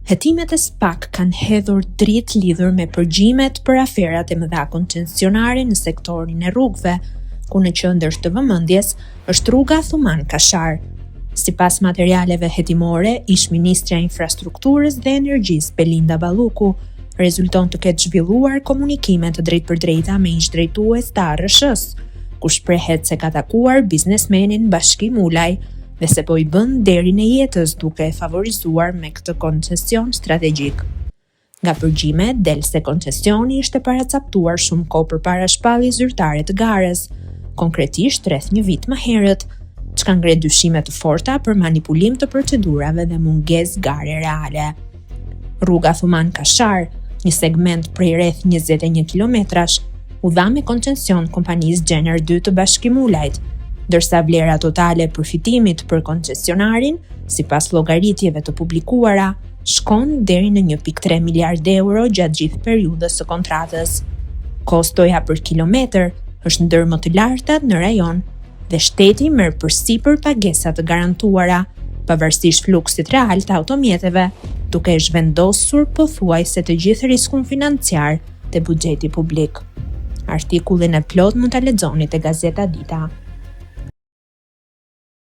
Hetimet e SPAK kanë hedhur dritë lidhur me përgjimet për aferat e mëdha koncesionare në sektorin e rrugëve, ku në qendër të vëmendjes është rruga Thuman Kashar. Sipas materialeve hetimore, ish-ministrja e Infrastrukturës dhe Energjisë Belinda Balluku rezulton të ketë zhvilluar komunikime të drejtpërdrejta me ish-drejtues të ARSH-s, ku shprehet se ka takuar biznesmenin Bashki Mulaj dhe se po i bën derin e jetës duke e favorizuar me këtë koncesion strategjik. Nga përgjimet del se koncesioni ishte paracaktuar shumë kohë përpara shpalljes zyrtare të garës, konkretisht rreth një vit më herët, çka ngre dyshime të forta për manipulim të procedurave dhe mungesë gare reale. Rruga Thuman Kashar, një segment prej rreth 21 kilometrash, u dha me koncesion kompanisë Gjener 2 të Bashki Mulajt, ndërsa vlera totale e përfitimit për koncesionarin, sipas llogaritjeve të publikuara, shkon deri në 1.3 miliard euro gjatë gjithë periudhës së kontratës. Kostoja për kilometër është ndër më të lartat në rajon dhe shteti merr përsipër pagesa të garantuara, pavarësisht fluksit real të automjeteve, duke zhvendosur pothuajse të gjithë riskun financiar te buxheti publik. Artikullin e plot mund ta lexoni te Gazeta Dita.